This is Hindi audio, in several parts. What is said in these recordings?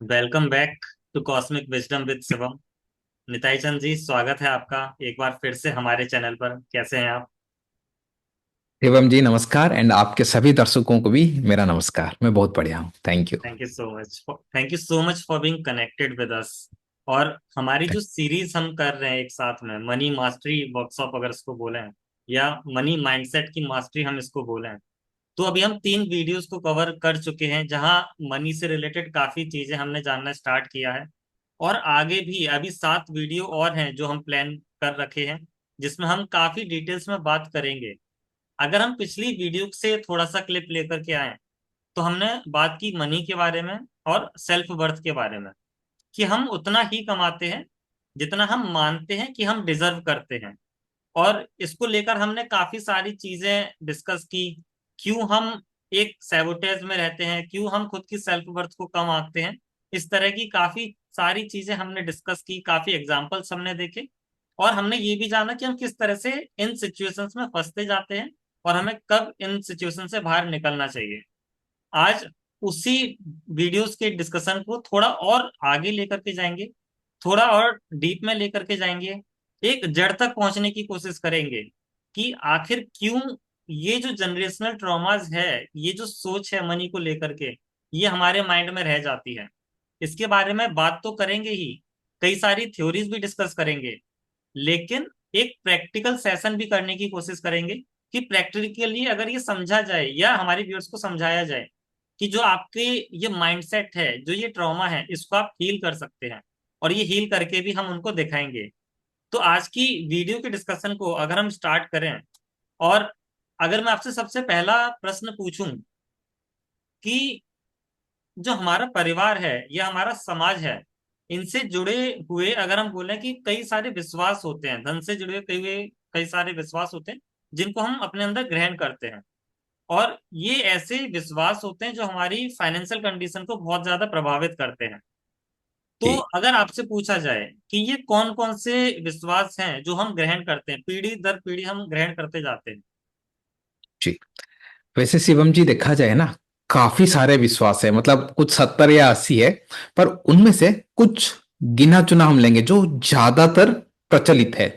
Welcome back to cosmic wisdom with Shivam. Nitai Chand ji, स्वागत है आपका एक बार फिर से हमारे चैनल पर। कैसे हैं आप? शिवम जी नमस्कार। एंड आपके सभी दर्शकों को भी मेरा नमस्कार। मैं बहुत बढ़िया हूँ, thank you. Thank you so much for being connected with us. और हमारी जो सीरीज हम कर रहे हैं एक साथ में, मनी मास्टरी वर्कशॉप अगर इसको बोले हैं, या मनी माइंडसेट की मास्टरी हम इसको बोले हैं, तो अभी हम 3 वीडियोस को कवर कर चुके हैं जहां मनी से रिलेटेड काफी चीजें हमने जानना स्टार्ट किया है। और आगे भी अभी 7 वीडियो और हैं जो हम प्लान कर रखे हैं, जिसमें हम काफी डिटेल्स में बात करेंगे। अगर हम पिछली वीडियो से थोड़ा सा क्लिप लेकर के आए, तो हमने बात की मनी के बारे में और सेल्फ वर्थ के बारे में, कि हम उतना ही कमाते हैं जितना हम मानते हैं कि हम डिजर्व करते हैं। और इसको लेकर हमने काफी सारी चीजें डिस्कस की। क्यों हम एक सैबोटेज में रहते हैं, क्यों हम खुद की सेल्फ वर्थ को कम आंकते हैं। इस तरह की काफी सारी चीजें हमने डिस्कस की, काफी एग्जांपल्स हमने देखे। और हमने ये भी जाना कि हम किस तरह से इन सिचुएशंस में फंसते जाते हैं और हमें कब इन सिचुएशन से बाहर निकलना चाहिए। आज उसी वीडियोस के डिस्कशन को थोड़ा और आगे लेकर के जाएंगे, थोड़ा और डीप में लेकर के जाएंगे, एक जड़ तक पहुंचने की कोशिश करेंगे कि आखिर क्यों ये जो जनरेशनल ट्रॉमास है, ये जो सोच है मनी को लेकर के, ये हमारे माइंड में रह जाती है। इसके बारे में बात तो करेंगे ही, कई सारी थ्योरीज भी डिस्कस करेंगे, लेकिन एक प्रैक्टिकल सेशन भी करने की कोशिश करेंगे कि प्रैक्टिकली अगर ये समझा जाए या हमारे व्यूअर्स को समझाया जाए कि जो आपके ये माइंडसेट है, जो ये ट्रॉमा है, इसको आप हील कर सकते हैं। और ये हील करके भी हम उनको दिखाएंगे। तो आज की वीडियो के डिस्कशन को अगर हम स्टार्ट करें, और अगर मैं आपसे सबसे पहला प्रश्न पूछूं कि जो हमारा परिवार है या हमारा समाज है, इनसे जुड़े हुए अगर हम बोलें कि कई सारे विश्वास होते हैं, धन से जुड़े कई सारे विश्वास होते हैं जिनको हम अपने अंदर ग्रहण करते हैं। और ये ऐसे विश्वास होते हैं जो हमारी फाइनेंशियल कंडीशन को बहुत ज्यादा प्रभावित करते हैं। तो जी अगर आपसे पूछा जाए कि ये कौन कौन से विश्वास हैं जो हम ग्रहण करते हैं, पीढ़ी दर पीढ़ी हम ग्रहण करते जाते हैं। जी। वैसे शिवम जी देखा जाए ना, काफी सारे विश्वास है, मतलब कुछ 70 या 80 है। पर उनमें से कुछ गिना चुना हम लेंगे जो ज्यादातर प्रचलित है।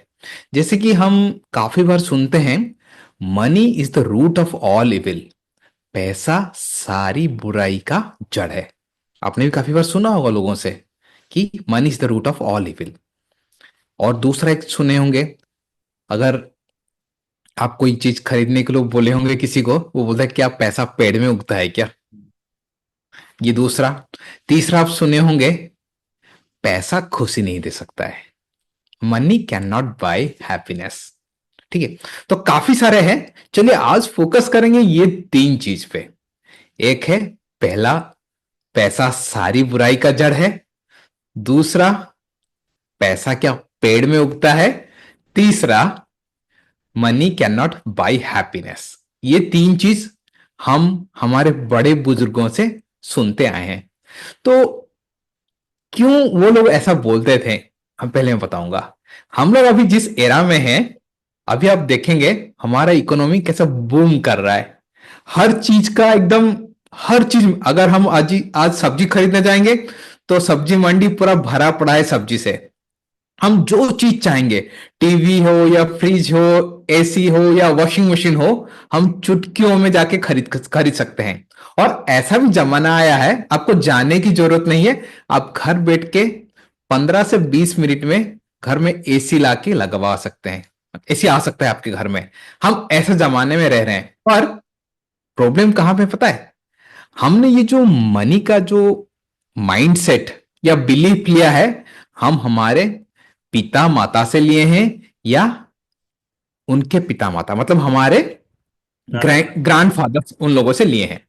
जैसे कि हम काफी बार सुनते हैं, money is the root of all evil. पैसा सारी बुराई का जड़ है। आपने भी काफी बार सुना होगा लोगों से कि money is the root of all evil. और दूसरा एक सुने होंगे, अगर आप कोई चीज खरीदने के लिए बोले होंगे किसी को, वो बोलता है क्या पैसा पेड़ में उगता है क्या। ये दूसरा। तीसरा आप सुने होंगे, पैसा खुशी नहीं दे सकता है। Money can not buy happiness. ठीक है। तो काफी सारे हैं। चलिए आज फोकस करेंगे ये 3 चीज पे। एक है, पहला, पैसा सारी बुराई का जड़ है। दूसरा, पैसा क्या पेड़ में उगता है। तीसरा, money can not by happiness. ये 3 चीज हम हमारे बड़े बुजुर्गों से सुनते आए हैं। तो क्यों वो लोग ऐसा बोलते थे, हम पहले मैं बताऊंगा। हम लोग अभी जिस एरा में हैं, अभी आप देखेंगे हमारा इकोनॉमी कैसा बूम कर रहा है। हर चीज का एकदम, हर चीज, अगर हम आज सब्जी खरीदने जाएंगे तो सब्जी मंडी पूरा भरा पड़ा है सब्जी से। हम जो चीज चाहेंगे, टीवी हो या फ्रिज हो, एसी हो या वॉशिंग मशीन हो, हम चुटकियों में जाके खरीद खरीद सकते हैं। और ऐसा भी जमाना आया है, आपको जाने की जरूरत नहीं है। आप घर बैठ के 15 से 20 मिनट में घर में एसी लाके लगवा सकते हैं। एसी आ सकता है आपके घर में। हम ऐसे जमाने में रह रहे हैं। पर प्रॉब्लम कहां पे पता है? हमने ये जो मनी का जो माइंडसेट या बिलीफ लिया है, हम हमारे पिता माता से लिए हैं, या उनके पिता माता, मतलब हमारे दादा दादी। ग्रैंड फादर, उन लोगों से लिए हैं।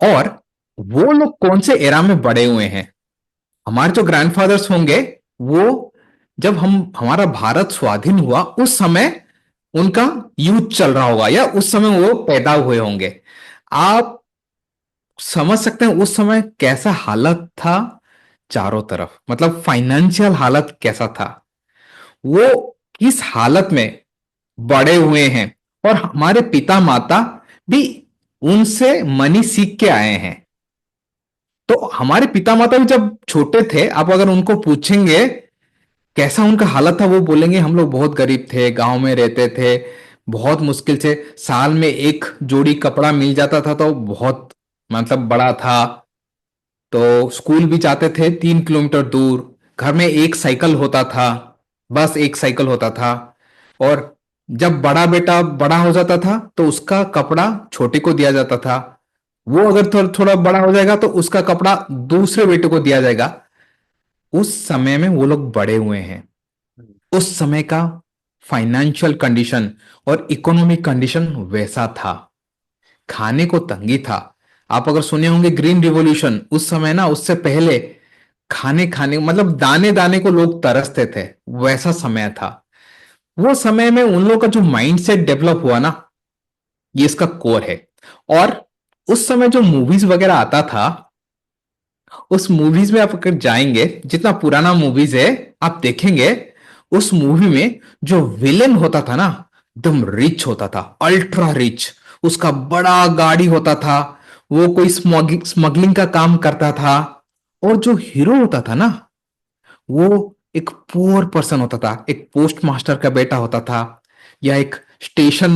और वो लोग कौन से एरा में बड़े हुए हैं? हमारे जो ग्रैंडफादर्स होंगे, वो जब हम हमारा भारत स्वाधीन हुआ उस समय उनका यूथ चल रहा होगा, या उस समय वो पैदा हुए होंगे। आप समझ सकते हैं उस समय कैसा हालत था। चारों तरफ मतलब फाइनेंशियल हालत कैसा था। वो किस हालत में बड़े हुए हैं। और हमारे पिता माता भी उनसे मनी सीख के आए हैं। तो हमारे पिता माता भी जब छोटे थे, आप अगर उनको पूछेंगे कैसा उनका हालत था, वो बोलेंगे हम लोग बहुत गरीब थे, गांव में रहते थे, बहुत मुश्किल से साल में एक जोड़ी कपड़ा मिल जाता था तो बहुत मतलब बड़ा था। तो स्कूल भी जाते थे 3 किलोमीटर दूर, घर में एक साइकिल होता था, बस एक साइकिल होता था। और जब बड़ा बेटा बड़ा हो जाता था तो उसका कपड़ा छोटे को दिया जाता था, वो अगर थोड़ा थोड़ा बड़ा हो जाएगा तो उसका कपड़ा दूसरे बेटे को दिया जाएगा। उस समय में वो लोग बड़े हुए हैं। हम्म, उस समय का फाइनेंशियल कंडीशन और इकोनॉमिक कंडीशन वैसा था, खाने को तंगी था। आप अगर सुने होंगे ग्रीन रिवॉल्यूशन, उस समय ना, उससे पहले खाने खाने मतलब दाने दाने को लोग तरसते थे, वैसा समय था। वो समय में उन लोगों का जो माइंडसेट डेवलप हुआ ना, ये इसका कोर है। और उस समय जो मूवीज वगैरह आता था, उस मूवीज में आप अगर जाएंगे, जितना पुराना मूवीज है आप देखेंगे, उस मूवी में जो विलेन होता था ना, एकदम रिच होता था, अल्ट्रा रिच। उसका बड़ा गाड़ी होता था, वो कोई स्मगलिंग का काम करता था। और जो हीरो होता था ना, वो एक पुअर पर्सन होता था, एक पोस्ट मास्टर का बेटा होता था, या एक स्टेशन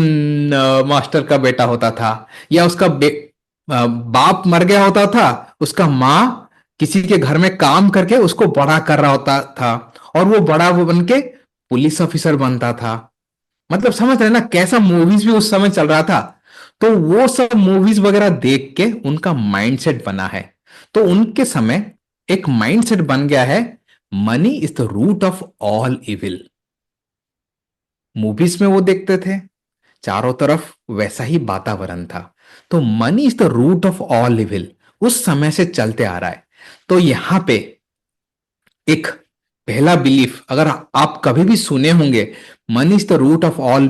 मास्टर का बेटा होता था, या उसका बाप मर गया होता था, उसका माँ किसी के घर में काम करके उसको बड़ा कर रहा होता था, और वो बड़ा वो बन के पुलिस ऑफिसर बनता था। मतलब समझ रहे हैं ना कैसा मूवीज भी उस समय चल रहा था। तो वो सब मूवीज वगैरह देख के उनका माइंडसेट बना है। तो उनके समय एक माइंडसेट बन गया है, money is the root of all evil. Movies में वो देखते थे, चारों तरफ वैसा ही वातावरण था। तो money is the root of all evil उस समय से चलते आ रहा है। तो यहां पे एक पहला बिलीफ, अगर आप कभी भी सुने होंगे, money is the root of all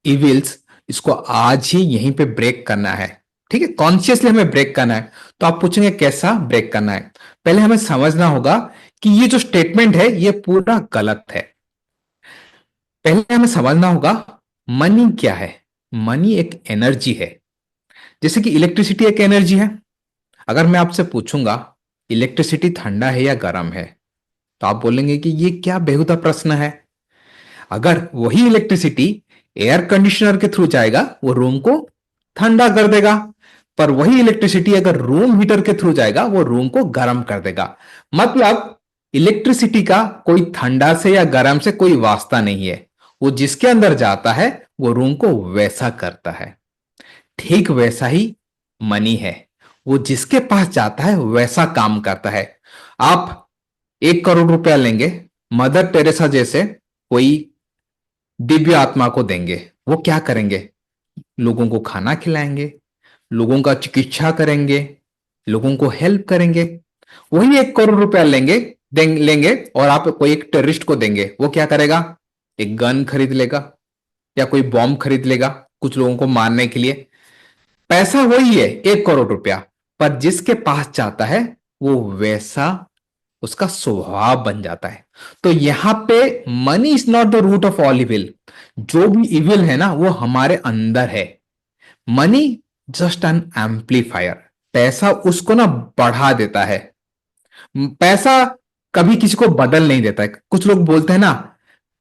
evils, इसको आज ही यहीं पे ब्रेक करना है। ठीक है, कॉन्शियसली हमें ब्रेक करना है। तो आप पूछेंगे कैसा ब्रेक करना है? पहले हमें समझना होगा कि ये जो स्टेटमेंट है ये पूरा गलत है। पहले हमें समझना होगा मनी क्या है। मनी एक एनर्जी है, जैसे कि इलेक्ट्रिसिटी एक एनर्जी है। अगर मैं आपसे पूछूंगा इलेक्ट्रिसिटी ठंडा है या गर्म है, तो आप बोलेंगे कि ये क्या बेहुदा प्रश्न है। अगर वही इलेक्ट्रिसिटी एयर कंडीशनर के थ्रू जाएगा, वो रूम को ठंडा कर देगा। पर वही इलेक्ट्रिसिटी अगर रूम हीटर के थ्रू जाएगा, वो रूम को गर्म कर देगा। मतलब इलेक्ट्रिसिटी का कोई ठंडा से या गर्म से कोई वास्ता नहीं है। वो जिसके अंदर जाता है वो रूम को वैसा करता है। ठीक वैसा ही मनी है, वो जिसके पास जाता है वैसा काम करता है। आप 1 करोड़ रुपया लेंगे, मदर टेरेसा जैसे कोई दिव्य आत्मा को देंगे, वो क्या करेंगे? लोगों को खाना खिलाएंगे, लोगों का चिकित्सा करेंगे, लोगों को हेल्प करेंगे। वही 1 करोड़ रुपया लेंगे और आप कोई एक टेररिस्ट को देंगे, वो क्या करेगा? एक गन खरीद लेगा या कोई बॉम्ब खरीद लेगा कुछ लोगों को मारने के लिए। पैसा वही है 1 करोड़ रुपया, पर जिसके पास जाता है वो वैसा उसका स्वभाव बन जाता है। तो यहां पे money is not the root of all evil. जो भी इविल है ना वो हमारे अंदर है। Money just an amplifier. पैसा उसको ना बढ़ा देता है। पैसा कभी किसी को बदल नहीं देता है। कुछ लोग बोलते हैं ना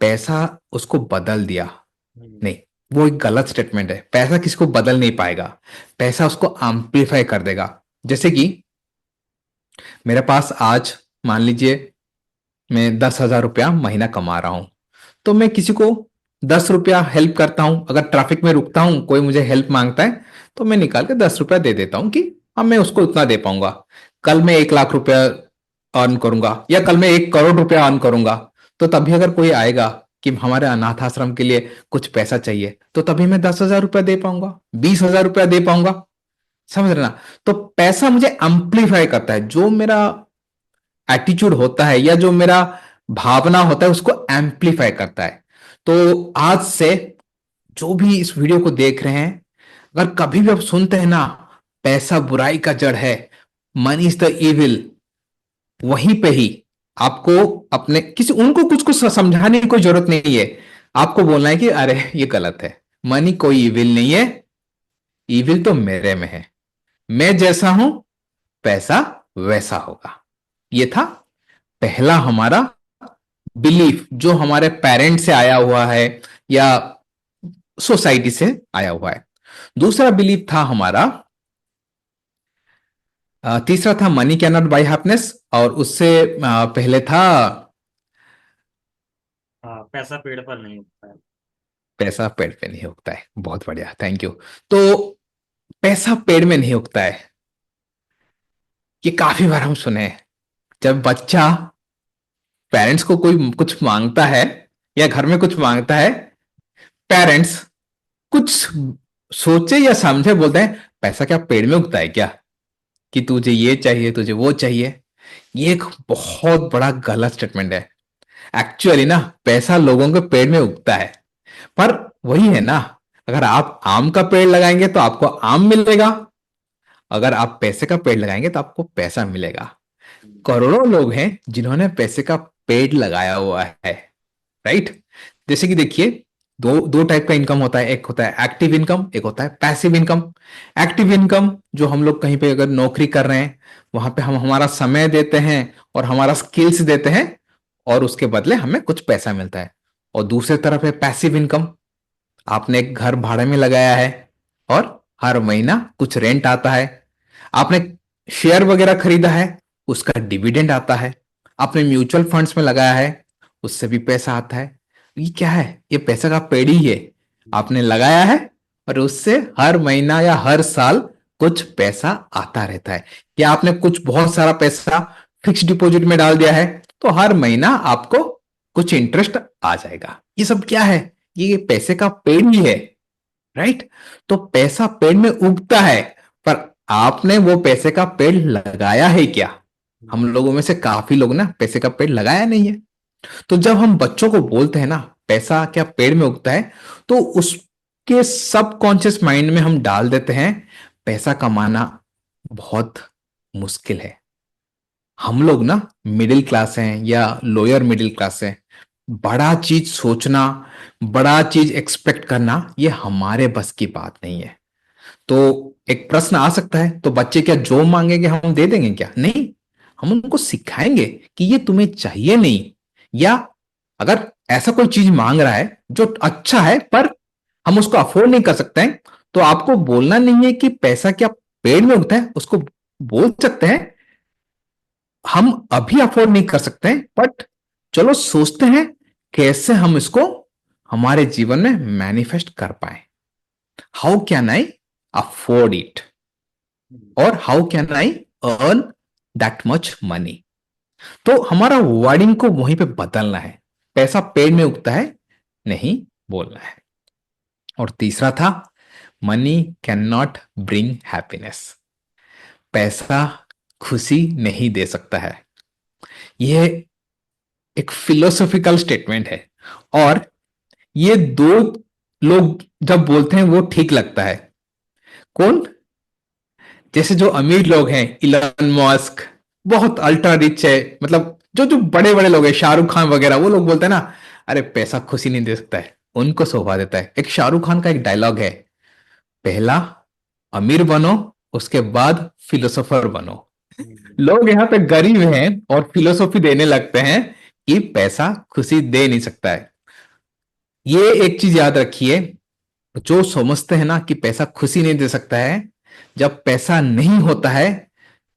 पैसा उसको बदल दिया, हम्म, नहीं, वो एक गलत स्टेटमेंट है। पैसा किसी को बदल नहीं पाएगा, पैसा उसको एम्पलीफाई कर देगा। जैसे कि मेरे पास आज मान लीजिए मैं 10,000 रुपया महीना कमा रहा हूं, तो मैं किसी को 10 रुपया हेल्प करता हूं। अगर ट्रैफिक में रुकता हूं, कोई मुझे हेल्प मांगता है, तो मैं निकाल के 10 रुपया दे देता हूं कि अब मैं उसको उतना दे पाऊंगा। कल मैं 1 लाख रुपया अर्न करूंगा या कल मैं 1 करोड़ रुपया अर्न करूंगा, तो तभी अगर कोई आएगा कि हमारे अनाथ आश्रम के लिए कुछ पैसा चाहिए, तो तभी मैं 10,000 रुपया दे पाऊंगा, 20,000 रुपया दे पाऊंगा। समझ रहे ना? तो पैसा मुझे एम्पलीफाई करता है। जो मेरा एटीट्यूड होता है या जो मेरा भावना होता है उसको एम्पलीफाई करता है। तो आज से जो भी इस वीडियो को देख रहे हैं, अगर कभी भी आप सुनते हैं ना पैसा बुराई का जड़ है, मनी इज द इविल, वहीं पे ही आपको अपने किसी उनको कुछ कुछ समझाने की कोई जरूरत नहीं है। आपको बोलना है कि अरे ये गलत है, मनी कोई इविल नहीं है, इविल तो मेरे में है। मैं जैसा हूं पैसा वैसा होगा। ये था पहला हमारा बिलीफ, जो हमारे पेरेंट से आया हुआ है या सोसाइटी से आया हुआ है। दूसरा बिलीफ था हमारा, तीसरा था money can not buy happiness, और उससे पहले था हाँ, पैसा पेड़ पर नहीं उगता है। पैसा पेड़ पे नहीं उगता है। बहुत बढ़िया, थैंक यू। तो पैसा पेड़ में नहीं उगता है, ये काफी बार हम सुने हैं। जब बच्चा पेरेंट्स को कोई कुछ मांगता है या घर में कुछ मांगता है, पेरेंट्स कुछ सोचे या समझे बोलते हैं, पैसा क्या पेड़ में उगता है क्या, कि तुझे ये चाहिए तुझे वो चाहिए। ये एक बहुत बड़ा गलत स्टेटमेंट है। एक्चुअली ना, पैसा लोगों के पेड़ में उगता है, पर वही है ना, अगर आप आम का पेड़ लगाएंगे तो आपको आम मिलेगा, अगर आप पैसे का पेड़ लगाएंगे तो आपको पैसा मिलेगा। करोड़ों लोग हैं जिन्होंने पैसे का पेड़ लगाया हुआ है, राइट। जैसे कि देखिए, दो दो टाइप का इनकम होता है, एक होता है एक्टिव इनकम, एक होता है पैसिव इनकम। एक्टिव इनकम, जो हम लोग कहीं पे अगर नौकरी कर रहे हैं, वहां पे हम हमारा समय देते हैं और हमारा स्किल्स देते हैं, और उसके बदले हमें कुछ पैसा मिलता है। और दूसरी तरफ है पैसिव इनकम, आपने एक घर भाड़े में लगाया है और हर महीना कुछ रेंट आता है। आपने शेयर वगैरह खरीदा है, उसका डिविडेंड आता है। आपने म्यूचुअल फंड्स में लगाया है, उससे भी पैसा आता है। ये क्या है? ये पैसा का पेड़ ही है। आपने लगाया है और उससे हर महीना या हर साल कुछ पैसा आता रहता है। या आपने कुछ बहुत सारा पैसा फिक्स डिपॉजिट में डाल दिया है, तो हर महीना आपको कुछ इंटरेस्ट आ जाएगा। ये सब क्या है? ये पैसे का पेड़ ही है, राइट। तो पैसा पेड़ में उगता है, पर आपने वो पैसे का पेड़ लगाया है क्या? हम लोगों में से काफी लोग ना पैसे का पेड़ लगाया नहीं है। तो जब हम बच्चों को बोलते हैं ना पैसा क्या पेड़ में उगता है, तो उसके सबकॉन्शियस माइंड में हम डाल देते हैं पैसा कमाना बहुत मुश्किल है। हम लोग ना मिडिल क्लास हैं या लोअर मिडिल क्लास हैं, बड़ा चीज सोचना, बड़ा चीज एक्सपेक्ट करना, ये हमारे बस की बात नहीं है। तो एक प्रश्न आ सकता है, तो बच्चे क्या जो मांगेंगे हम दे देंगे क्या? नहीं, हम उनको सिखाएंगे कि ये तुम्हें चाहिए नहीं, या अगर ऐसा कोई चीज मांग रहा है जो अच्छा है पर हम उसको अफोर्ड नहीं कर सकते हैं, तो आपको बोलना नहीं है कि पैसा क्या पेड़ में उगता है, उसको बोल सकते हैं हम अभी अफोर्ड नहीं कर सकते हैं, बट चलो सोचते हैं कैसे हम इसको हमारे जीवन में मैनिफेस्ट कर पाए। How can I afford it, और how can I earn that much money. तो हमारा वर्डिंग को वहीं पे बदलना है। पैसा पेड़ में उगता है नहीं बोलना है। और तीसरा था money can not bring happiness, पैसा खुशी नहीं दे सकता है। यह एक फिलोसॉफिकल स्टेटमेंट है, और ये दो लोग जब बोलते हैं वो ठीक लगता है। कौन? जैसे जो अमीर लोग हैं, इलन मस्क, बहुत अल्ट्रा रिच है, मतलब जो जो बड़े बड़े लोग हैं, शाहरुख खान वगैरह, वो लोग बोलते हैं ना, अरे पैसा खुशी नहीं दे सकता है, उनको शोभा देता है। एक शाहरुख खान का एक डायलॉग है, पहला अमीर बनो, उसके बाद फिलोसोफर बनो। लोग यहाँ पे गरीब हैं और फिलोसॉफी देने लगते हैं कि पैसा खुशी दे नहीं सकता है। ये एक चीज याद रखिए, जो समझते हैं ना कि पैसा खुशी नहीं दे सकता है, जब पैसा नहीं होता है,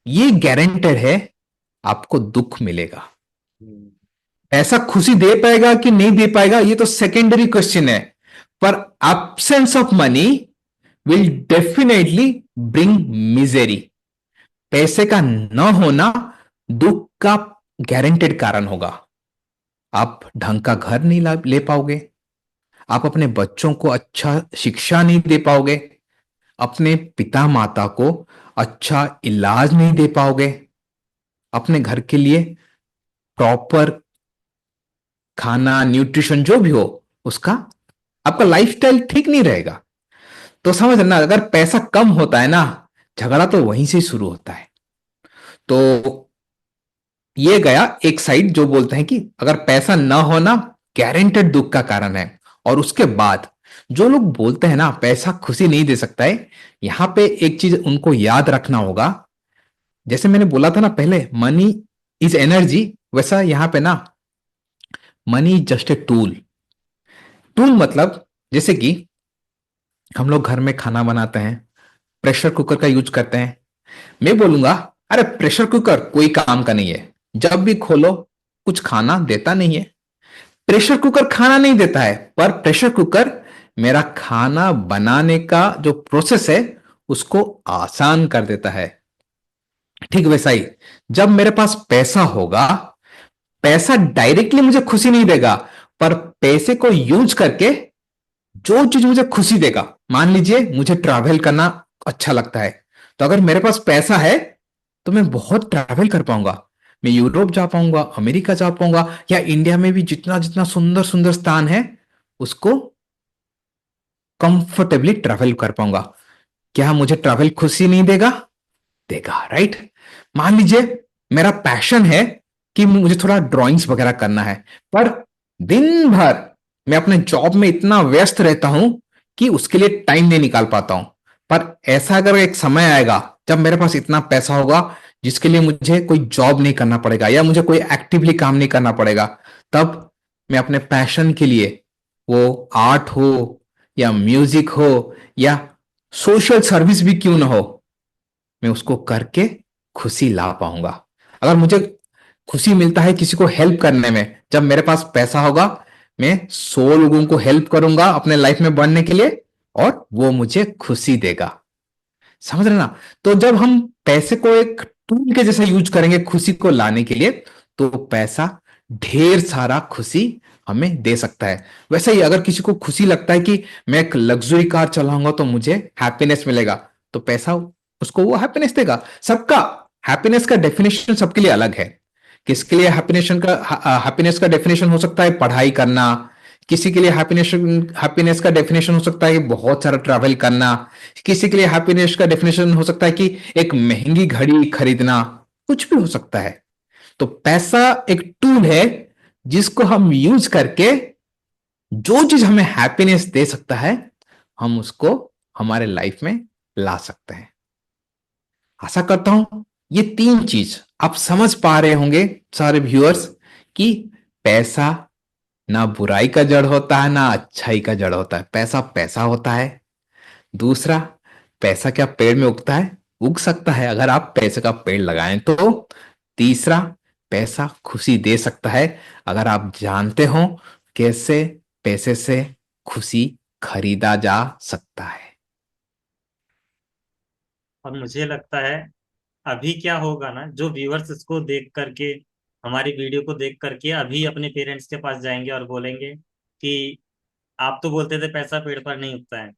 ये गारंटेड है आपको दुख मिलेगा। पैसा खुशी दे पाएगा कि नहीं दे पाएगा ये तो सेकेंडरी क्वेश्चन है, पर absence of money will definitely bring misery. पैसे का न होना दुख का गारंटेड कारण होगा। आप ढंग का घर नहीं ले पाओगे, आप अपने बच्चों को अच्छा शिक्षा नहीं दे पाओगे, अपने पिता माता को अच्छा इलाज नहीं दे पाओगे, अपने घर के लिए प्रॉपर खाना न्यूट्रिशन जो भी हो उसका, आपका लाइफस्टाइल ठीक नहीं रहेगा। तो समझना, अगर पैसा कम होता है ना, झगड़ा तो वहीं से शुरू होता है। तो ये गया एक साइड जो बोलते हैं कि अगर पैसा ना होना गारंटेड दुख का कारण है। और उसके बाद जो लोग बोलते हैं ना पैसा खुशी नहीं दे सकता है, यहां पे एक चीज उनको याद रखना होगा, जैसे मैंने बोला था ना पहले, मनी इज एनर्जी, वैसा यहां पे ना, money is just a tool. Tool मतलब जैसे कि हम लोग घर में खाना बनाते हैं, प्रेशर कुकर का यूज करते हैं। मैं बोलूंगा, अरे प्रेशर कुकर कोई काम का नहीं है, जब भी खोलो कुछ खाना देता नहीं है। प्रेशर कुकर खाना नहीं देता है, पर प्रेशर कुकर मेरा खाना बनाने का जो प्रोसेस है उसको आसान कर देता है। ठीक वैसा ही, जब मेरे पास पैसा होगा, पैसा डायरेक्टली मुझे खुशी नहीं देगा, पर पैसे को यूज करके जो चीज मुझे खुशी देगा, मान लीजिए मुझे ट्रैवल करना अच्छा लगता है, तो अगर मेरे पास पैसा है तो मैं बहुत ट्रैवल कर पाऊंगा। मैं यूरोप जा पाऊंगा, अमेरिका जा पाऊंगा, या इंडिया में भी जितना जितना सुंदर सुंदर स्थान है उसको कंफर्टेबली ट्रैवल कर पाऊंगा। क्या मुझे ट्रैवल खुशी नहीं देगा? देगा, राइट। मान लीजिए मेरा पैशन है कि मुझे थोड़ा ड्राइंग्स वगैरह करना है, पर दिन भर मैं अपने जॉब में इतना व्यस्त रहता हूं कि उसके लिए टाइम नहीं निकाल पाता हूं। पर ऐसा अगर एक समय आएगा जब मेरे पास इतना पैसा होगा जिसके लिए मुझे कोई जॉब नहीं करना पड़ेगा या मुझे कोई एक्टिवली काम नहीं करना पड़ेगा, तब मैं अपने पैशन के लिए, वो आर्ट हो या म्यूजिक हो या सोशल सर्विस भी क्यों ना हो, मैं उसको करके खुशी ला पाऊंगा। अगर मुझे खुशी मिलता है किसी को हेल्प करने में, जब मेरे पास पैसा होगा मैं 100 लोगों को हेल्प करूंगा अपने लाइफ में बढ़ने के लिए, और वो मुझे खुशी देगा। समझ रहे ना? तो जब हम पैसे को एक टूल के जैसा यूज करेंगे खुशी को लाने के लिए, तो पैसा ढेर सारा खुशी हमें दे सकता है। वैसे ही अगर किसी को खुशी लगता है कि मैं एक लग्जरी कार चलाऊंगा तो मुझे हैप्पीनेस मिलेगा, तो पैसा उसको वो हैप्पीनेस देगा। सबका हैप्पीनेस का डेफिनेशन सबके लिए अलग है। किसके लिए हैप्पीनेस का डेफिनेशन हो सकता है पढ़ाई करना, किसी के लिए हैप्पीनेस हैप्पीनेस का डेफिनेशन हो सकता है कि बहुत सारा ट्रैवल करना, किसी के लिए हैप्पीनेस का डेफिनेशन हो सकता है कि एक महंगी घड़ी खरीदना, कुछ भी हो सकता है। तो पैसा एक टूल है जिसको हम यूज करके जो चीज हमें हैप्पीनेस दे सकता है, हम उसको हमारे लाइफ में ला सकते हैं। आशा करता हूं ये तीन चीज आप समझ पा रहे होंगे सारे व्यूअर्स, कि पैसा ना बुराई का जड़ होता है ना अच्छाई का जड़ होता है। पैसा पैसा होता है। दूसरा, पैसा क्या पेड़ में उगता है? उग सकता है अगर आप पैसे का पेड़ लगाएं तो। तीसरा, पैसा खुशी दे सकता है अगर आप जानते हो कैसे पैसे से खुशी खरीदा जा सकता है। और मुझे लगता है अभी क्या होगा ना, जो व्यूअर्स इसको देख करके, हमारी वीडियो को देख करके अभी अपने पेरेंट्स के पास जाएंगे और बोलेंगे कि आप तो बोलते थे पैसा पेड़ पर नहीं उगता है,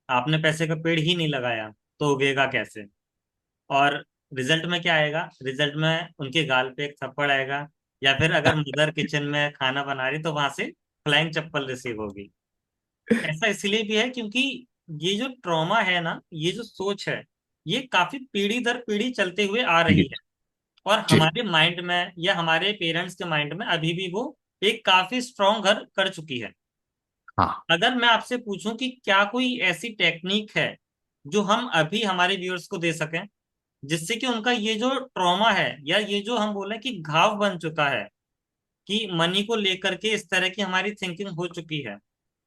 आपने पैसे का पेड़ ही नहीं लगाया तो उगेगा कैसे। और रिजल्ट में क्या आएगा? रिजल्ट में उनके गाल पे एक थप्पड़ आएगा, या फिर अगर मदर किचन में खाना बना रही तो वहां से फ्लाइंग चप्पल रिसीव होगी। ऐसा इसलिए भी है क्योंकि ये जो ट्रॉमा है ना, ये जो सोच है, ये काफी पीढ़ी दर पीढ़ी चलते हुए आ रही जी। है। और जी। हमारे माइंड में या हमारे पेरेंट्स के माइंड में अभी भी वो एक काफी स्ट्रॉन्ग घर कर चुकी है। हाँ। अगर मैं आपसे पूछूं कि क्या कोई ऐसी टेक्निक है जो हम अभी हमारे व्यूअर्स को दे सकें, जिससे कि उनका ये जो ट्रॉमा है या ये जो हम बोले कि घाव बन चुका है, कि मनी को लेकर के इस तरह की हमारी थिंकिंग हो चुकी है।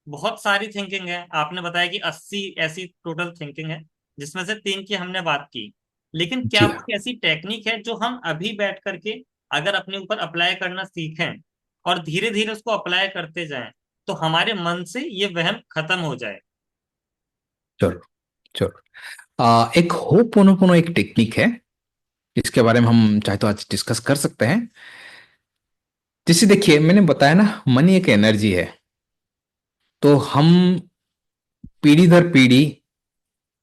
बहुत सारी थिंकिंग है, आपने बताया कि 80 ऐसी टोटल थिंकिंग है, जिसमें से 3 की हमने बात की। लेकिन क्या जी हाँ। कोई ऐसी टेक्निक है जो हम अभी बैठ करके अगर अपने ऊपर अप्लाई करना सीखें और धीरे धीरे उसको अप्लाई करते जाएं, तो हमारे मन से ये वहम खत्म हो जाए? चलो। चलो। एक होपोनोपोनो एक टेक्निक है, इसके बारे में हम चाहे तो आज डिस्कस कर सकते हैं। जैसे देखिए मैंने बताया ना, मनी एक एनर्जी है। तो हम पीढ़ी दर पीढ़ी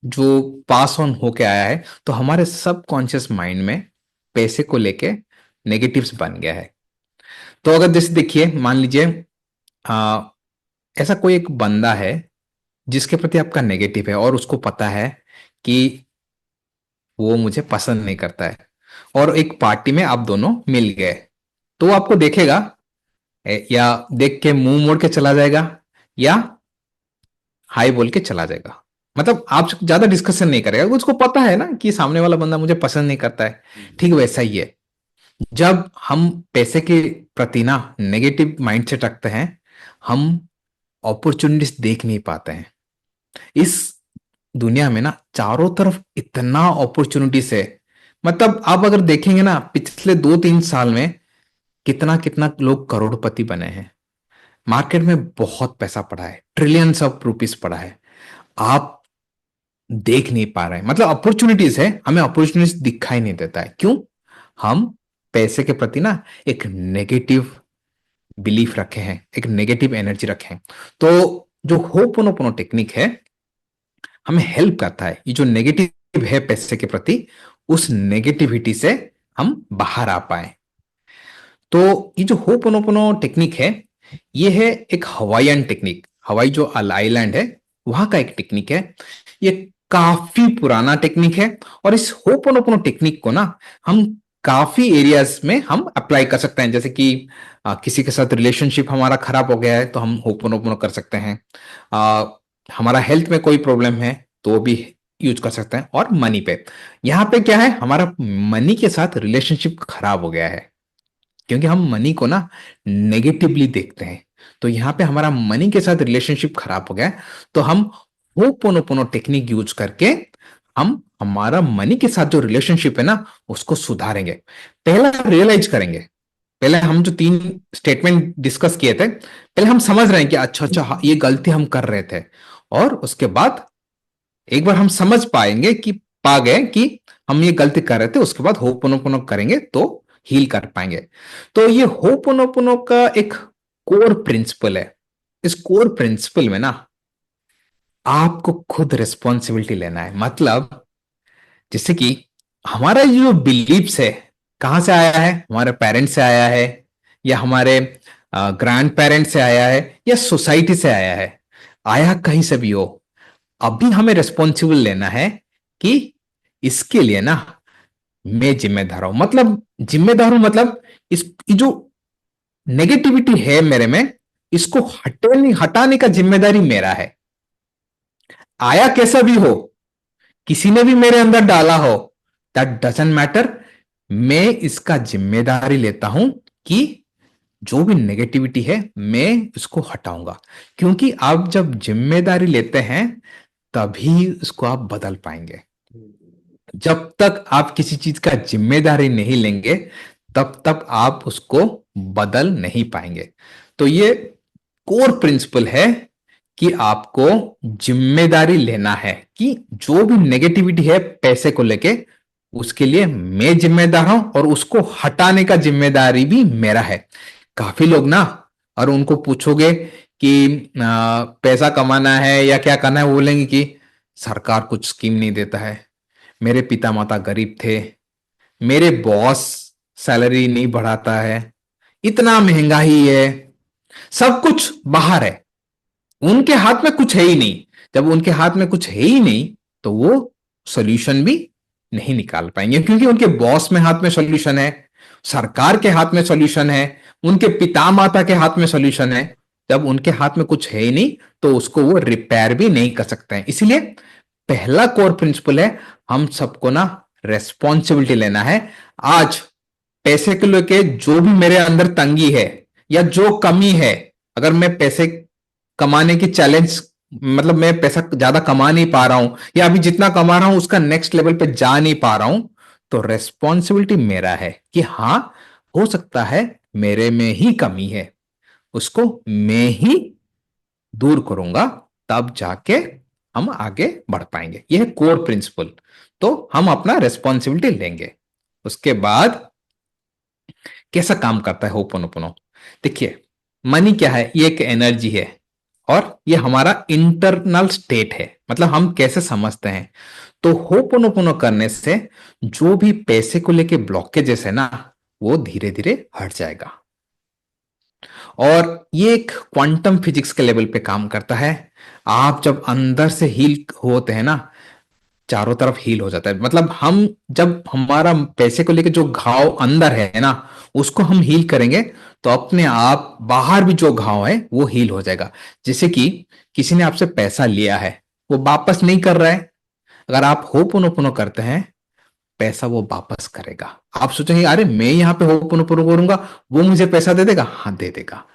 जो पास ऑन होके आया है, तो हमारे सबकॉन्शियस माइंड में पैसे को लेके नेगेटिव्स बन गया है। तो अगर जैसे देखिए मान लीजिए आ, ऐसा कोई एक बंदा है जिसके प्रति आपका नेगेटिव है और उसको पता है कि वो मुझे पसंद नहीं करता है, और एक पार्टी में आप दोनों मिल गए, तो वो आपको देखेगा, या देख के मुंह मोड़ के चला जाएगा, या हाय बोल के चला जाएगा। मतलब आप ज्यादा डिस्कशन नहीं करेगा, उसको पता है ना कि सामने वाला बंदा मुझे पसंद नहीं करता है। ठीक वैसा ही है, जब हम पैसे के प्रति ना नेगेटिव माइंडसेट रखते हैं, हम अपॉर्चुनिटीज देख नहीं पाते हैं। इस दुनिया में ना चारों तरफ इतना अपॉर्चुनिटीज है। मतलब आप अगर देखेंगे ना, पिछले 2-3 साल में कितना कितना लोग करोड़पति बने हैं। मार्केट में बहुत पैसा पड़ा है, ट्रिलियंस ऑफ रुपीस पड़ा है। आप देख नहीं पा रहे हैं, मतलब अपॉर्चुनिटीज है, हमें अपॉर्चुनिटीज दिखाई नहीं देता है। क्यों? हम पैसे के प्रति ना एक नेगेटिव बिलीफ रखे हैं, एक नेगेटिव एनर्जी रखे हैं। तो जो होपोनोपोनो टेक्निक है, हमें हेल्प करता है ये जो नेगेटिव है पैसे के प्रति, उस नेगेटिविटी से हम बाहर आ पाए। तो ये जो होपोनोपोनो टेक्निक है, ये है एक हवाईयन टेक्निक। हवाई जो आइलैंड है, वहां का एक टेक्निक है। ये काफी पुराना टेक्निक है, और इस होपोनोपोनो टेक्निक को ना हम काफी एरियाज में हम अप्लाई कर सकते हैं। जैसे कि किसी के साथ रिलेशनशिप हमारा खराब हो गया है तो हम होपोनोपोनो कर सकते हैं। आ, हमारा हेल्थ में कोई प्रॉब्लम है तो भी यूज कर सकते हैं। और मनी पे, यहाँ पे क्या है, हमारा मनी के साथ रिलेशनशिप खराब हो गया है, क्योंकि हम मनी को ना नेगेटिवली देखते हैं। तो यहाँ पे हमारा मनी के साथ रिलेशनशिप खराब हो गया है, तो हम होपोनोपोनो टेक्निक यूज करके हम हमारा मनी के साथ जो रिलेशनशिप है ना, उसको सुधारेंगे। पहला रियलाइज करेंगे, पहले हम जो 3 स्टेटमेंट डिस्कस किए थे, पहले हम समझ रहे हैं कि अच्छा अच्छा हाँ, ये गलती हम कर रहे थे। और उसके बाद एक बार हम समझ पाएंगे कि पा गए कि हम ये गलती कर रहे थे, उसके बाद होपोनोपोनो करेंगे तो हील कर पाएंगे। तो ये होपोनोपोनो का एक कोर प्रिंसिपल है। इस कोर प्रिंसिपल में ना आपको खुद रिस्पॉन्सिबिलिटी लेना है। मतलब जैसे कि हमारा ये जो बिलीव्स है, कहां से आया है? हमारे पेरेंट्स से आया है, या हमारे ग्रैंड पेरेंट्स से आया है, या सोसाइटी से आया है। आया कहीं से भी हो, अभी हमें रिस्पॉन्सिबल लेना है कि इसके लिए ना मैं जिम्मेदार हूं। मतलब जिम्मेदार हूं, मतलब इस ये जो नेगेटिविटी है मेरे में, इसको हटाने का जिम्मेदारी मेरा है। आया कैसा भी हो, किसी ने भी मेरे अंदर डाला हो, दैट डजंट मैटर। मैं इसका जिम्मेदारी लेता हूं कि जो भी नेगेटिविटी है मैं इसको हटाऊंगा। क्योंकि आप जब जिम्मेदारी लेते हैं तभी उसको आप बदल पाएंगे। जब तक आप किसी चीज का जिम्मेदारी नहीं लेंगे, तब तक आप उसको बदल नहीं पाएंगे। तो ये कोर प्रिंसिपल है कि आपको जिम्मेदारी लेना है कि जो भी नेगेटिविटी है पैसे को लेके, उसके लिए मैं जिम्मेदार हूं, और उसको हटाने का जिम्मेदारी भी मेरा है। काफी लोग ना, और उनको पूछोगे कि पैसा कमाना है या क्या करना है, वो बोलेंगे कि सरकार कुछ स्कीम नहीं देता है, मेरे पिता माता गरीब थे, मेरे बॉस सैलरी नहीं बढ़ाता है, इतना महंगाई है, सब कुछ बाहर है, उनके हाथ में कुछ है ही नहीं। जब उनके हाथ में कुछ है ही नहीं, तो वो सॉल्यूशन भी नहीं निकाल पाएंगे, क्योंकि उनके बॉस में हाथ में सॉल्यूशन है, सरकार के हाथ में सॉल्यूशन है, उनके पिता माता के हाथ में सॉल्यूशन है। जब उनके हाथ में कुछ है ही नहीं, तो उसको वो रिपेयर भी नहीं कर सकते हैं। इसलिए पहला कोर प्रिंसिपल है, हम सबको ना रेस्पॉन्सिबिलिटी लेना है। आज पैसे को लेके जो भी मेरे अंदर तंगी है या जो कमी है, अगर मैं पैसे कमाने की चैलेंज, मतलब मैं पैसा ज्यादा कमा नहीं पा रहा हूं, या अभी जितना कमा रहा हूं उसका नेक्स्ट लेवल पे जा नहीं पा रहा हूं, तो रेस्पॉन्सिबिलिटी मेरा है कि हाँ, हो सकता है मेरे में ही कमी है, उसको मैं ही दूर करूंगा, तब जाके हम आगे बढ़ पाएंगे। यह है कोर प्रिंसिपल। तो हम अपना रेस्पॉन्सिबिलिटी लेंगे। उसके बाद कैसा काम करता है होपोनोपोनो? देखिए, मनी क्या है? ये एक एनर्जी है, और ये हमारा इंटरनल स्टेट है। मतलब हम कैसे समझते हैं, तो होपोनोपोनो करने से जो भी पैसे को लेके ब्लॉकेजेस है ना, वो धीरे धीरे हट जाएगा। और ये एक क्वांटम फिजिक्स के लेवल पे काम करता है। आप जब अंदर से हील होते हैं ना, चारों तरफ हील हो जाता है। मतलब हम जब हमारा पैसे को लेके जो घाव अंदर है ना, उसको हम हील करेंगे, तो अपने आप बाहर भी जो घाव है वो हील हो जाएगा। जैसे कि किसी ने आपसे पैसा लिया है, वो वापस नहीं कर रहा है। अगर आप होपोनोपोनो करते हैं, पैसा वो वापस करेगा। आप सोचेंगे अरे मैं यहाँ पे होपोनोपोनो करूंगा, वो मुझे पैसा दे देगा। हाँ, दे देगा,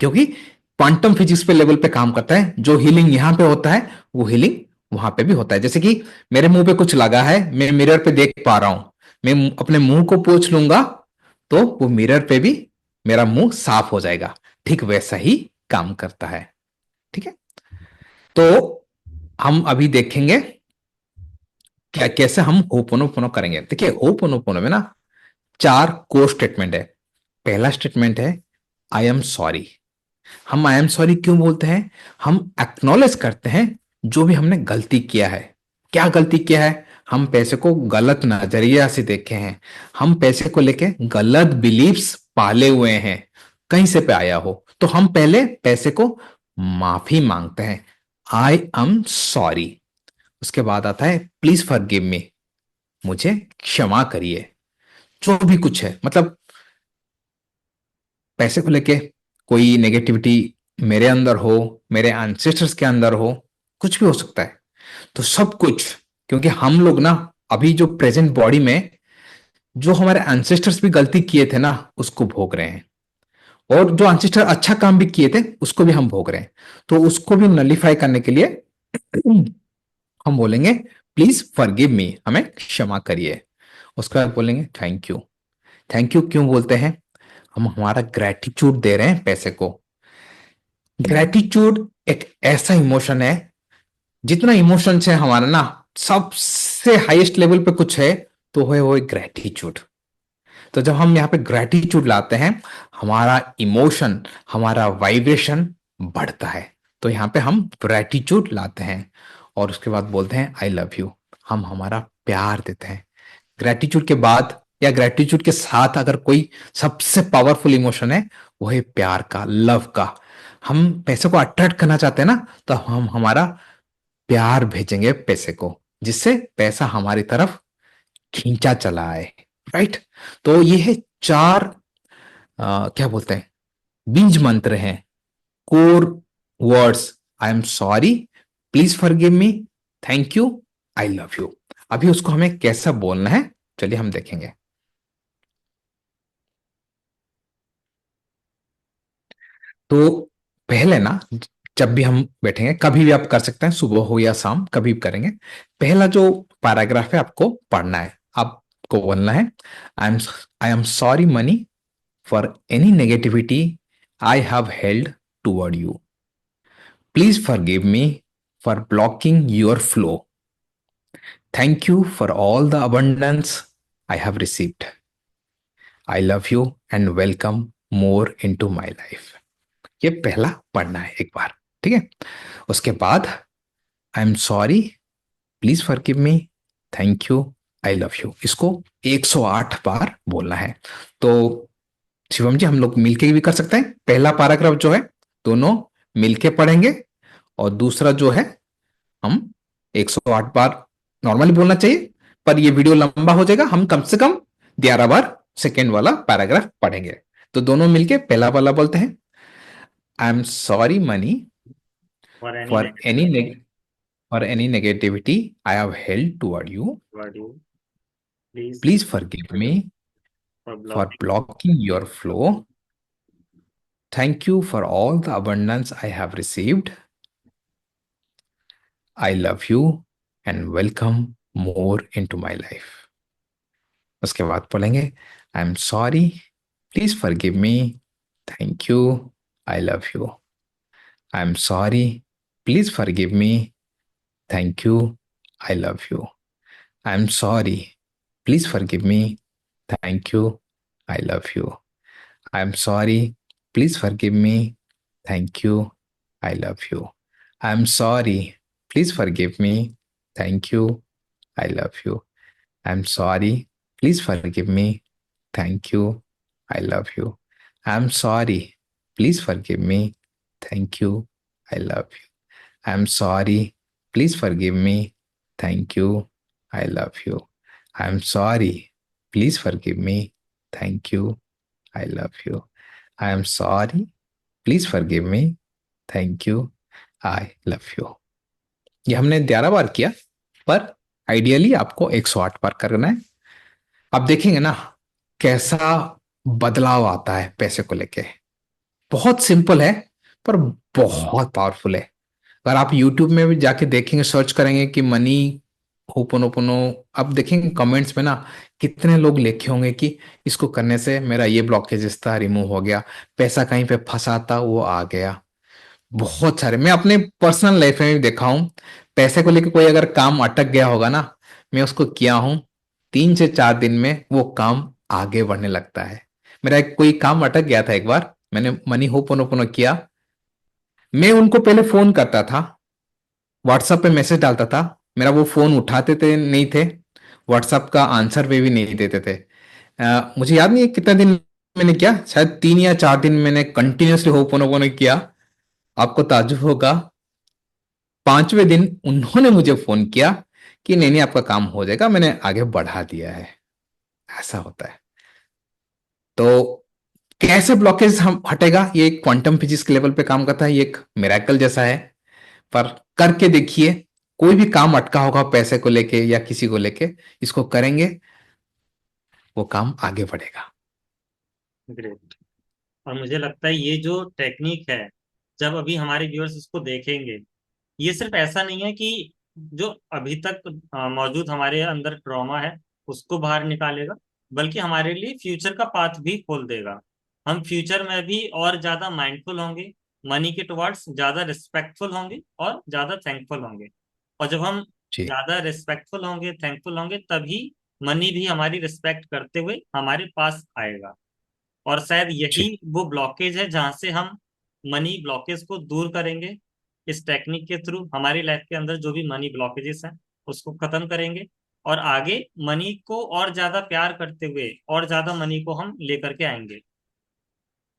क्योंकि क्वांटम फिजिक्स पे लेवल पे काम करता है। जो हीलिंग यहाँ पे होता है वो हीलिंग वहां पे भी होता है। जैसे कि मेरे मुंह पे कुछ लगा है, मैं मिरर पे देख पा रहा हूं, मैं अपने मुंह को पोंछ लूंगा तो वो मिरर पे भी मेरा मुंह साफ हो जाएगा। ठीक वैसा ही काम करता है। ठीक है, तो हम अभी देखेंगे क्या कैसे हम होपोनोपोनो करेंगे। देखिए, होपोनोपोनो में ना 4 कोर स्टेटमेंट है। पहला स्टेटमेंट है आई एम सॉरी। हम आई एम सॉरी क्यों बोलते हैं? हम एक्नॉलेज करते हैं जो भी हमने गलती किया है। क्या गलती किया है? हम पैसे को गलत नजरिया से देखे हैं, हम पैसे को लेके गलत बिलीव्स पाले हुए हैं, कहीं से पे आया हो, तो हम पहले पैसे को माफी मांगते हैं, आई एम सॉरी। उसके बाद आता है प्लीज फॉरगिव मी, मुझे क्षमा करिए। जो भी कुछ है, मतलब पैसे को लेके कोई नेगेटिविटी मेरे अंदर हो, मेरे एंसेस्टर्स के अंदर हो, कुछ भी हो सकता है। तो सब कुछ, क्योंकि हम लोग ना अभी जो प्रेजेंट बॉडी में जो हमारे एंसेस्टर्स भी गलती किए थे ना, उसको भोग रहे हैं। और जो एंसेस्टर अच्छा काम भी किए थे उसको भी हम भोग रहे हैं। तो उसको भी नलिफाई करने के लिए हम बोलेंगे प्लीज फॉरगिव मी, हमें क्षमा करिए। उसके बाद बोलेंगे थैंक यू। थैंक यू क्यों बोलते हैं? हम हमारा ग्रेटिट्यूड दे रहे हैं पैसे को। ग्रेटिट्यूड एक ऐसा इमोशन है, जितना इमोशन है हमारा ना, सबसे हाईएस्ट लेवल पे कुछ है तो है वो ग्रेटिट्यूड। तो जब हम यहाँ पे ग्रेटिट्यूड लाते हैं, हमारा इमोशन, हमारा वाइब्रेशन बढ़ता है। तो यहाँ पे हम ग्रेटिट्यूड लाते हैं और उसके बाद बोलते हैं आई लव यू, हम हमारा प्यार देते हैं। ग्रेटिट्यूड के बाद या ग्रेटिट्यूड के साथ अगर कोई सबसे पावरफुल इमोशन है, वो है प्यार का, लव का। हम पैसे को अट्रैक्ट करना चाहते हैं ना, तो हम हमारा प्यार भेजेंगे पैसे को, जिससे पैसा हमारी तरफ खींचा चला आए। राइट? तो ये है 4 क्या बोलते हैं, बीज मंत्र हैं, core words. I am sorry, please forgive me, thank you, I love you. अभी उसको हमें कैसा बोलना है, चलिए हम देखेंगे। तो पहले ना, जब भी हम बैठेंगे, कभी भी आप कर सकते हैं, सुबह हो या शाम, कभी भी करेंगे। पहला जो पैराग्राफ है आपको पढ़ना है। आपको बोलना है I am I am sorry money for any negativity I have held toward you. Please forgive me for blocking your flow. Thank you for all the abundance I have received. I love you and welcome more into my life. ये पहला पढ़ना है एक बार। ठीक है? उसके बाद I am sorry, please forgive me, thank you, I love you, इसको 108 बार बोलना है। तो शिवम जी, हम लोग मिलके भी कर सकते हैं। पहला पैराग्राफ जो है दोनों मिलके पढ़ेंगे, और दूसरा जो है हम 108 बार नॉर्मली बोलना चाहिए, पर ये वीडियो लंबा हो जाएगा, हम कम से कम 11 बार सेकेंड वाला पैराग्राफ पढ़ेंगे। तो दोनों मिलके पहला वाला बोलते हैं I am sorry money for any for any for any negativity I have held toward you. Negative you, please please forgive me for for blocking. blocking your flow. Thank you for all the abundance I have received. I love you and welcome more into my life. उसके बाद बोलेंगे I am sorry, please forgive me, thank you, I love you. I am sorry, please forgive me, thank you, I love you. I am sorry, please forgive me, thank you, I love you. I am sorry, please forgive me, thank you, I love you. I am sorry, please forgive me, thank you, I love you. I am sorry, please forgive me, thank you, I love you. I am sorry, please forgive me, thank you, I love you. I am sorry, please forgive me, thank you, I love you. I am sorry, please forgive me, thank you, I love you. I am sorry, please forgive me, thank you, I love you. ये हमने 11 बार किया, पर आइडियली आपको 108 बार करना है। आप देखेंगे ना कैसा बदलाव आता है पैसे को लेके। बहुत सिंपल है, पर बहुत पावरफुल है। अगर आप यूट्यूब में भी जाके देखेंगे, सर्च करेंगे कि मनी होपोनोपोनो, आप देखेंगे कमेंट्स में ना कितने लोग लिखे होंगे कि इसको करने से मेरा ये ब्लॉकेजेस था, रिमूव हो गया, पैसा कहीं पे फंसा था वो आ गया। बहुत सारे मैं अपने पर्सनल लाइफ में भी देखा हूँ। पैसे को लेकर कोई अगर काम अटक गया होगा ना, मैं उसको किया हूँ, 3 से 4 दिन में वो काम आगे बढ़ने लगता है। मेरा एक कोई काम अटक गया था एक बार, मैंने मनी होपोनोपोनो किया। मैं उनको पहले फोन करता था, व्हाट्सएप पे मैसेज डालता था, मेरा वो फोन उठाते थे नहीं थे, व्हाट्सएप का आंसर पे भी नहीं देते थे। मुझे याद नहीं है कितना दिन मैंने किया, शायद 3 या 4 दिन मैंने कंटिन्यूअसली होपोनोपोनो किया। आपको ताज्जुब होगा, 5वें दिन उन्होंने मुझे फोन किया कि नहीं नहीं आपका काम हो जाएगा, मैंने आगे बढ़ा दिया है। ऐसा होता है। तो कैसे ब्लॉकेज हम हटेगा, ये एक क्वांटम फिजिक्स के लेवल पे काम करता है, ये एक मिराकल जैसा है। पर करके देखिए, कोई भी काम अटका होगा पैसे को लेके या किसी को लेके, इसको करेंगे, वो काम आगे बढ़ेगा। ग्रेट। और मुझे लगता है ये जो टेक्निक है, जब अभी हमारे व्यूअर्स इसको देखेंगे, ये सिर्फ ऐसा नहीं है कि जो अभी तक मौजूद हमारे अंदर ट्रॉमा है उसको बाहर निकालेगा, बल्कि हमारे लिए फ्यूचर का पाथ भी खोल देगा। हम फ्यूचर में भी और ज्यादा माइंडफुल होंगे, मनी के टुवर्ड्स ज्यादा रिस्पेक्टफुल होंगे और ज्यादा थैंकफुल होंगे। और जब हम जी। ज्यादा रिस्पेक्टफुल होंगे, थैंकफुल होंगे, तभी मनी भी हमारी रिस्पेक्ट करते हुए हमारे पास आएगा। और शायद यही जी। वो ब्लॉकेज है जहां से हम मनी ब्लॉकेज को दूर करेंगे। इस टेक्निक के थ्रू हमारी लाइफ के अंदर जो भी मनी ब्लॉकेजेस हैं उसको खत्म करेंगे, और आगे मनी को और ज्यादा प्यार करते हुए और ज्यादा मनी को हम लेकर के आएंगे।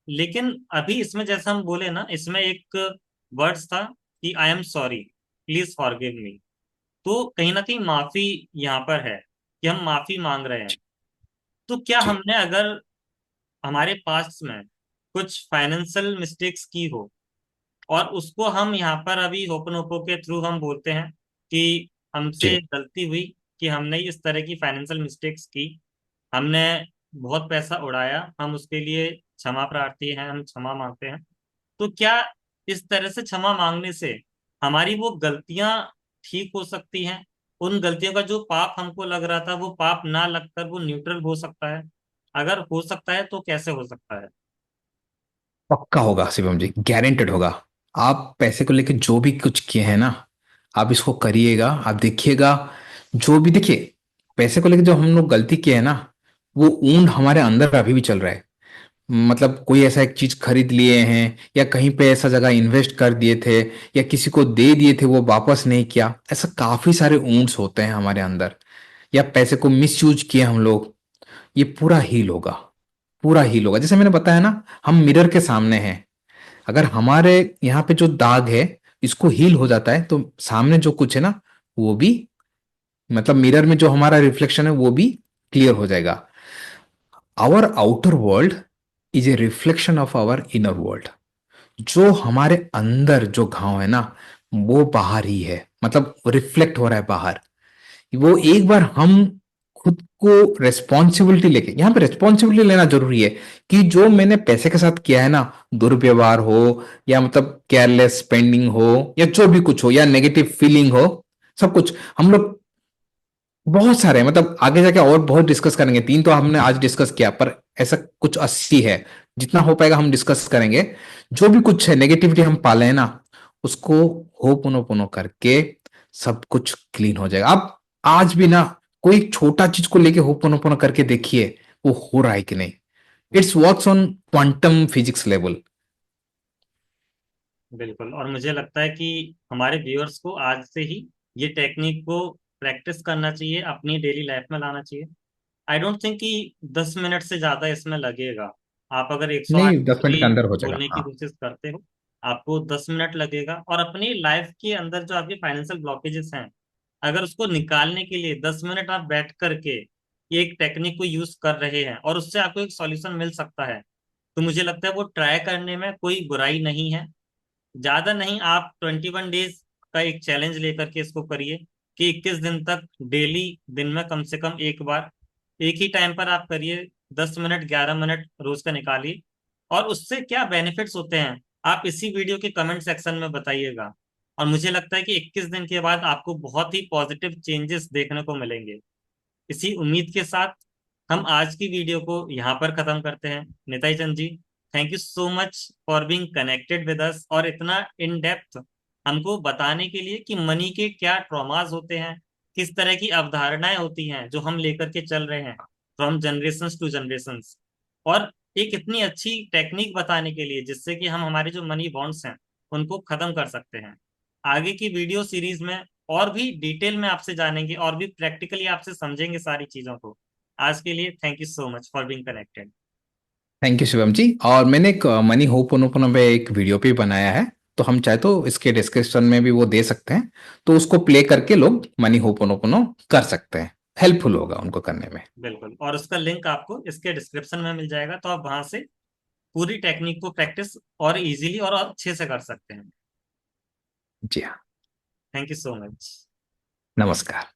लेकिन अभी इसमें जैसा हम बोले ना, इसमें एक वर्ड्स था कि I am sorry, please forgive me. तो कहीं ना कहीं माफी यहाँ पर है कि हम माफी मांग रहे हैं। तो क्या जी। हमने अगर हमारे पास्ट में कुछ फाइनेंशियल मिस्टेक्स की हो, और उसको हम यहाँ पर अभी होपनोपो के थ्रू हम बोलते हैं कि हमसे जी। गलती हुई, कि हमने इस तरह की फाइनेंशियल मिस्टेक्स की, हमने बहुत पैसा उड़ाया, हम उसके लिए क्षमा प्रार्थी हैं, हम क्षमा मांगते हैं। तो क्या इस तरह से क्षमा मांगने से हमारी वो गलतियां ठीक हो सकती हैं? उन गलतियों का जो पाप हमको लग रहा था वो पाप ना लगकर वो न्यूट्रल हो सकता है? अगर हो सकता है तो कैसे हो सकता है? पक्का होगा शिवम जी, गारंटेड होगा। आप पैसे को लेके जो भी कुछ किए हैं ना, आप इसको करिएगा, आप देखिएगा। जो भी देखिए, पैसे को लेके जो हम लोग गलती किए हैं ना, वो ऊंड हमारे अंदर अभी भी चल रहा है। मतलब कोई ऐसा एक चीज खरीद लिए हैं, या कहीं पे ऐसा जगह इन्वेस्ट कर दिए थे, या किसी को दे दिए थे वो वापस नहीं किया, ऐसा काफी सारे ऊंड्स होते हैं हमारे अंदर। या पैसे को मिसयूज किए हम लोग, ये पूरा हील होगा। पूरा हील होगा, जैसे मैंने बताया ना, हम मिरर के सामने हैं। अगर हमारे यहाँ पे जो दाग है, इसको हील हो जाता है, तो सामने जो कुछ है ना, वो भी, मतलब मिरर में जो हमारा रिफ्लेक्शन है वो भी क्लियर हो जाएगा। Our outer world is a reflection of our inner world. जो हमारे अंदर जो घाव है ना, वो बाहर ही है, मतलब रिफ्लेक्ट हो रहा है बाहर। वो एक बार हम खुद को रेस्पॉन्सिबिलिटी लेके, यहाँ पे रेस्पॉन्सिबिलिटी लेना जरूरी है, कि जो मैंने पैसे के साथ किया है ना, दुर्व्यवहार हो, या मतलब केयरलेस स्पेंडिंग हो, या जो भी कुछ हो, या नेगेटिव फीलिंग हो, सब कुछ हम लोग, बहुत सारे हैं, मतलब आगे जाके और बहुत डिस्कस करेंगे। 3 तो हमने आज डिस्कस किया, पर ऐसा कुछ 80 है। जितना हो पाएगा हम डिस्कस करेंगे। जो भी कुछ है नेगेटिविटी हम पाले हैं ना, उसको हो पुनो पुनो करके सब कुछ क्लीन हो जाएगा। आप आज भी ना कोई छोटा चीज को लेके हो पुनो पुनो करके देखिए, वो हो रहा है कि नहीं। It's works on quantum physics level. बिल्कुल। और मुझे लगता है कि हमारे व्यूअर्स को आज से ही ये टेक्निक को प्रैक्टिस करना चाहिए, अपनी डेली लाइफ में लाना चाहिए। आई डोंट थिंक कि 10 मिनट से ज्यादा इसमें लगेगा। आप अगर 108 नहीं, 10 मिनट के भी अंदर हो जाएगा, बोलने की हाँ। कोशिश करते हो, आपको 10 मिनट लगेगा। और अपनी लाइफ के अंदर जो आपके फाइनेंशियल ब्लॉकेजेस हैं, अगर उसको निकालने के लिए 10 मिनट आप बैठ करके ये एक टेक्निक को यूज कर रहे हैं और उससे आपको एक सॉल्यूशन मिल सकता है, तो मुझे लगता है वो ट्राई करने में कोई बुराई नहीं है। ज्यादा नहीं, आप 21 डेज का एक चैलेंज लेकर के इसको करिए कि 21 दिन तक डेली दिन में कम से कम एक बार एक ही टाइम पर आप करिए। 10 मिनट 11 मिनट रोज का निकालिए। और उससे क्या बेनिफिट्स होते हैं आप इसी वीडियो के कमेंट सेक्शन में बताइएगा। और मुझे लगता है कि 21 दिन के बाद आपको बहुत ही पॉजिटिव चेंजेस देखने को मिलेंगे। इसी उम्मीद के साथ हम आज की वीडियो को यहाँ पर खत्म करते हैं। Nitai Chand ji, thank you so much for being connected with us, और इतना इन डेप्थ हमको बताने के लिए कि मनी के क्या ट्रॉमास होते हैं, किस तरह की अवधारणाएं होती हैं जो हम लेकर के चल रहे हैं फ्रॉम जनरेशन टू जनरेशन। और एक इतनी अच्छी टेक्निक बताने के लिए जिससे कि हम हमारे जो मनी बॉन्ड्स हैं उनको खत्म कर सकते हैं। आगे की वीडियो सीरीज में और भी डिटेल में आपसे जानेंगे और भी प्रैक्टिकली आपसे समझेंगे सारी चीजों को। आज के लिए thank you so much for being connected. Thank you Shivam ji. और मैंने एक मनी होपोनोपोनो पे एक वीडियो भी बनाया है, तो हम चाहे तो इसके डिस्क्रिप्शन में भी वो दे सकते हैं। तो उसको प्ले करके लोग मनी होपोनोपोनो कर सकते हैं, हेल्पफुल होगा उनको करने में। बिल्कुल, और उसका लिंक आपको इसके डिस्क्रिप्शन में मिल जाएगा, तो आप वहां से पूरी टेक्निक को प्रैक्टिस और इजीली और अच्छे से कर सकते हैं। जी हाँ। Thank you so much. नमस्कार।